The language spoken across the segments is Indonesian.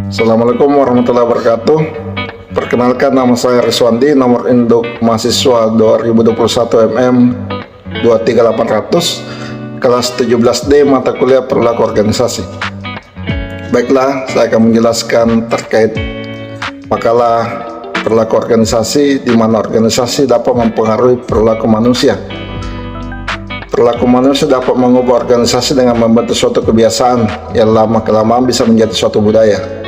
Assalamualaikum warahmatullahi wabarakatuh. Perkenalkan, nama saya Rizwandi, nomor induk mahasiswa 2021 MM 23800, kelas 17D, mata kuliah perilaku organisasi. Baiklah, saya akan menjelaskan terkait makalah perilaku organisasi, di mana organisasi dapat mempengaruhi perilaku manusia. Perilaku manusia dapat mengubah organisasi dengan membentuk suatu kebiasaan yang lama-kelamaan bisa menjadi suatu budaya.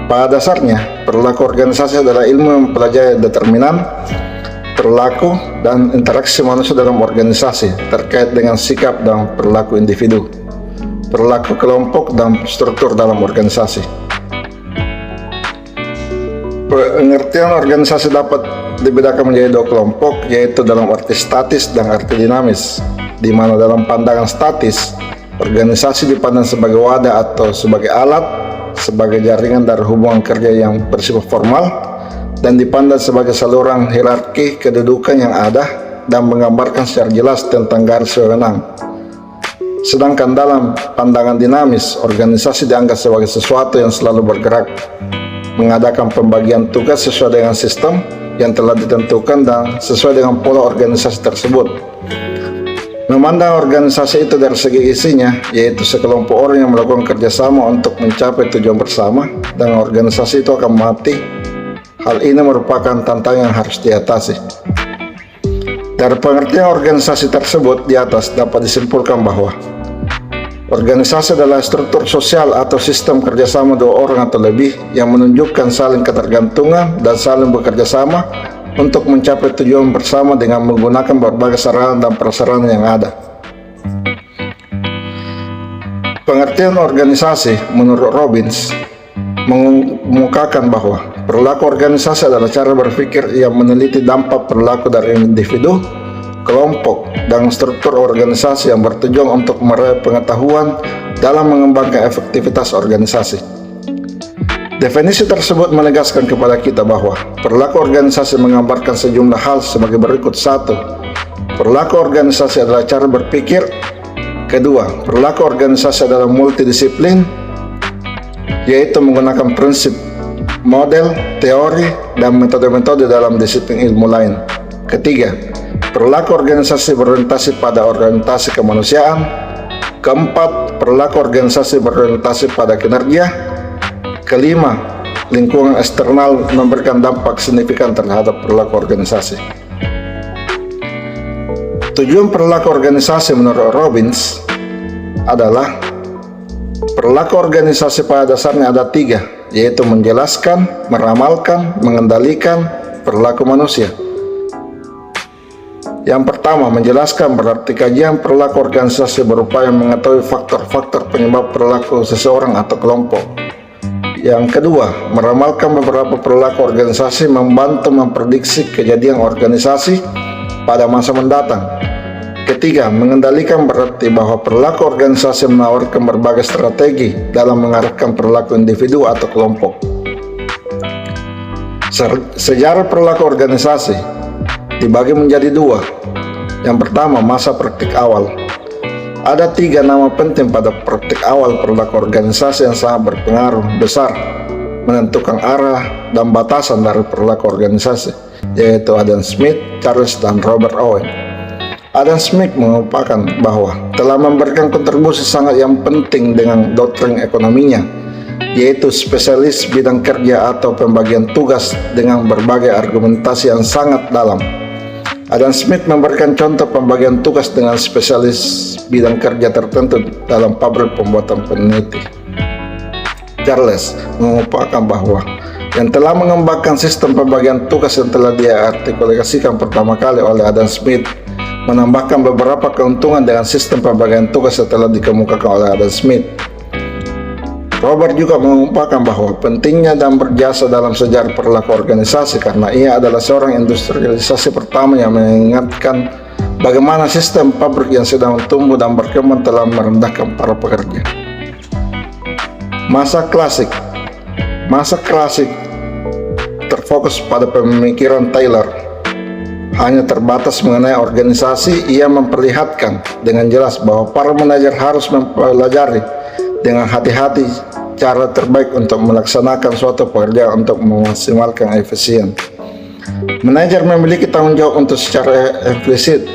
Pada dasarnya, perilaku organisasi adalah ilmu yang mempelajari determinan, perilaku, dan interaksi manusia dalam organisasi terkait dengan sikap dan perilaku individu, perilaku kelompok, dan struktur dalam organisasi. Pengertian organisasi dapat dibedakan menjadi dua kelompok, yaitu dalam arti statis dan arti dinamis, di mana dalam pandangan statis, organisasi dipandang sebagai wadah atau sebagai alat, sebagai jaringan dari hubungan kerja yang bersifat formal, dan dipandang sebagai saluran hierarki kedudukan yang ada dan menggambarkan secara jelas tentang garis wewenang. Sedangkan dalam pandangan dinamis, organisasi dianggap sebagai sesuatu yang selalu bergerak, mengadakan pembagian tugas sesuai dengan sistem yang telah ditentukan dan sesuai dengan pola organisasi tersebut. Memandang organisasi itu dari segi isinya, yaitu sekelompok orang yang melakukan kerjasama untuk mencapai tujuan bersama, dan organisasi itu akan mati. Hal ini merupakan tantangan yang harus diatasi. Dari pengertian organisasi tersebut di atas dapat disimpulkan bahwa organisasi adalah struktur sosial atau sistem kerjasama dua orang atau lebih yang menunjukkan saling ketergantungan dan saling bekerja sama untuk mencapai tujuan bersama dengan menggunakan berbagai sarana dan prasarana yang ada. Pengertian organisasi menurut Robbins mengemukakan bahwa perilaku organisasi adalah cara berpikir yang meneliti dampak perilaku dari individu, kelompok, dan struktur organisasi yang bertujuan untuk meraih pengetahuan dalam mengembangkan efektivitas organisasi. Definisi tersebut menegaskan kepada kita bahwa perilaku organisasi menggambarkan sejumlah hal sebagai berikut. 1. Perilaku organisasi adalah cara berpikir. 2. Perilaku organisasi adalah multidisiplin, yaitu menggunakan prinsip, model, teori, dan metode-metode dalam disiplin ilmu lain. 3. Perilaku organisasi berorientasi pada orientasi kemanusiaan. 4. Perilaku organisasi berorientasi pada kinerja. 5. Lingkungan eksternal memberikan dampak signifikan terhadap perilaku organisasi. Tujuan perilaku organisasi menurut Robbins adalah perilaku organisasi pada dasarnya ada 3, yaitu menjelaskan, meramalkan, mengendalikan perilaku manusia. Yang pertama, menjelaskan berarti kajian perilaku organisasi berupaya mengetahui faktor-faktor penyebab perilaku seseorang atau kelompok. Yang kedua, meramalkan beberapa perilaku organisasi membantu memprediksi kejadian organisasi pada masa mendatang. Ketiga, mengendalikan berarti bahwa perilaku organisasi menawarkan berbagai strategi dalam mengarahkan perilaku individu atau kelompok. Sejarah perilaku organisasi dibagi menjadi 2. Yang pertama, masa praktik awal. Ada 3 nama penting pada praktik awal perilaku organisasi yang sangat berpengaruh besar menentukan arah dan batasan dari perilaku organisasi, yaitu Adam Smith, Charles, dan Robert Owen. Adam Smith mengupakan bahwa telah memberikan kontribusi sangat yang penting dengan doktrin ekonominya, yaitu spesialis bidang kerja atau pembagian tugas dengan berbagai argumentasi yang sangat dalam. Adam Smith memberikan contoh pembagian tugas dengan spesialis bidang kerja tertentu dalam pabrik pembuatan peneliti. Charles mengupakan bahwa yang telah mengembangkan sistem pembagian tugas yang telah diartikulasikan pertama kali oleh Adam Smith menambahkan beberapa keuntungan dengan sistem pembagian tugas yang telah dikemukakan oleh Adam Smith. Robert juga mengupakan bahwa pentingnya dan berjasa dalam sejarah perilaku organisasi karena ia adalah seorang industrialisasi pertama yang mengingatkan bagaimana sistem pabrik yang sedang tumbuh dan berkembang telah merendahkan para pekerja. Masa klasik terfokus pada pemikiran Taylor. Hanya terbatas mengenai organisasi, ia memperlihatkan dengan jelas bahwa para manajer harus mempelajari dengan hati-hati cara terbaik untuk melaksanakan suatu pekerjaan untuk memaksimalkan efisien. Manajer memiliki tanggung jawab untuk secara efisien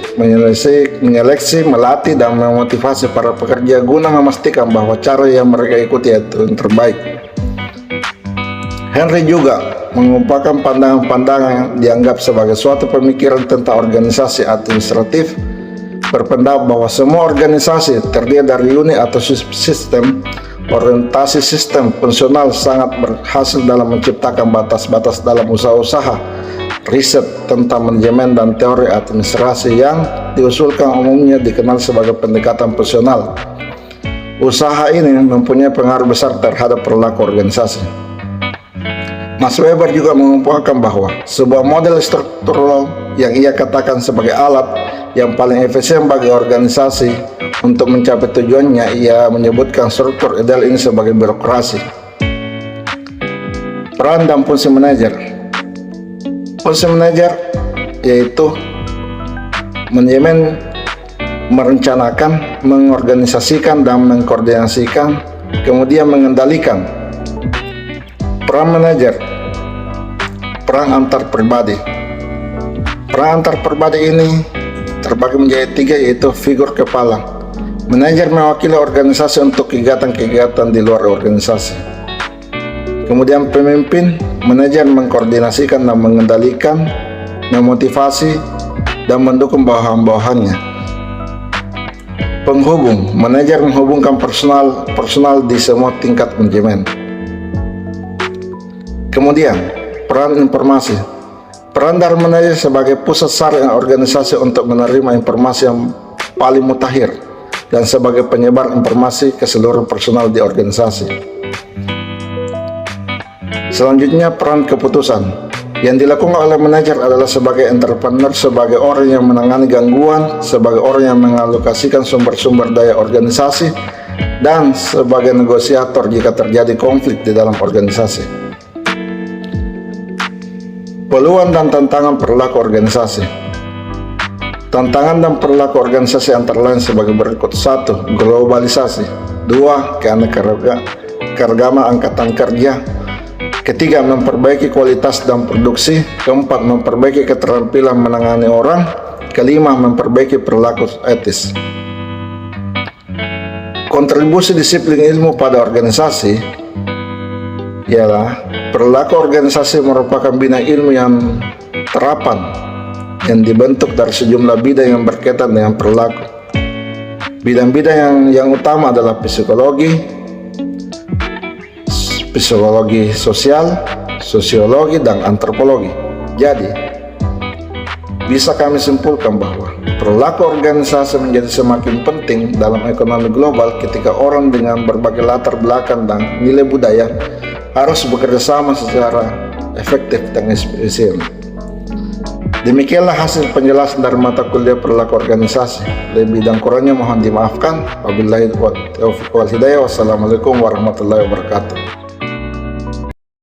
menyeleksi, melatih, dan memotivasi para pekerja guna memastikan bahwa cara yang mereka ikuti itu yang terbaik. Henry juga mengumpulkan pandangan-pandangan yang dianggap sebagai suatu pemikiran tentang organisasi administratif, berpendapat bahwa semua organisasi terdiri dari unit atau sistem. Orientasi sistem fungsional sangat berhasil dalam menciptakan batas-batas dalam usaha-usaha. Riset tentang manajemen dan teori administrasi yang diusulkan umumnya dikenal sebagai pendekatan fungsional. Usaha ini mempunyai pengaruh besar terhadap perilaku organisasi. Max Weber juga mengumpulkan bahwa sebuah model struktural yang ia katakan sebagai alat yang paling efisien bagi organisasi untuk mencapai tujuannya. Ia menyebutkan struktur ideal ini sebagai birokrasi. Peran dan fungsi manajer. Fungsi manajer yaitu manajemen, merencanakan, mengorganisasikan, dan mengkoordinasikan, kemudian mengendalikan. Peran manajer. Peran antar pribadi. Peran antar pribadi ini terbagi menjadi 3, yaitu figur kepala. Manajer mewakili organisasi untuk kegiatan-kegiatan di luar organisasi. Kemudian pemimpin, manajer mengkoordinasikan dan mengendalikan, memotivasi, dan mendukung bawahan-bawahannya. Penghubung, manajer menghubungkan personal di semua tingkat manajemen. Kemudian peran informasi. Peran dari manajer sebagai pusat saring organisasi untuk menerima informasi yang paling mutakhir dan sebagai penyebar informasi ke seluruh personal di organisasi. Selanjutnya peran keputusan. Yang dilakukan oleh manajer adalah sebagai entrepreneur, sebagai orang yang menangani gangguan, sebagai orang yang mengalokasikan sumber-sumber daya organisasi, dan sebagai negosiator jika terjadi konflik di dalam organisasi. Peluang dan tantangan perilaku organisasi. Tantangan dan perilaku organisasi antara lain sebagai berikut: 1. Globalisasi. 2. Keanekaragaman angkatan kerja. 3. Memperbaiki kualitas dan produksi. 4. Memperbaiki keterampilan menangani orang. 5. Memperbaiki perilaku etis. Kontribusi disiplin ilmu pada organisasi ialah perilaku organisasi merupakan bidang ilmu yang terapan yang dibentuk dari sejumlah bidang yang berkaitan dengan perilaku. Bidang-bidang yang utama adalah psikologi sosial, sosiologi, dan antropologi. Jadi, bisa kami simpulkan bahwa perilaku organisasi menjadi semakin penting dalam ekonomi global ketika orang dengan berbagai latar belakang dan nilai budaya harus bekerja sama secara efektif dan efisien. Demikianlah hasil penjelasan dari mata kuliah perilaku organisasi. Lebih dan kurangnya mohon dimaafkan. Wabillahi taufiq wal hidayah. Wassalamualaikum warahmatullahi wabarakatuh.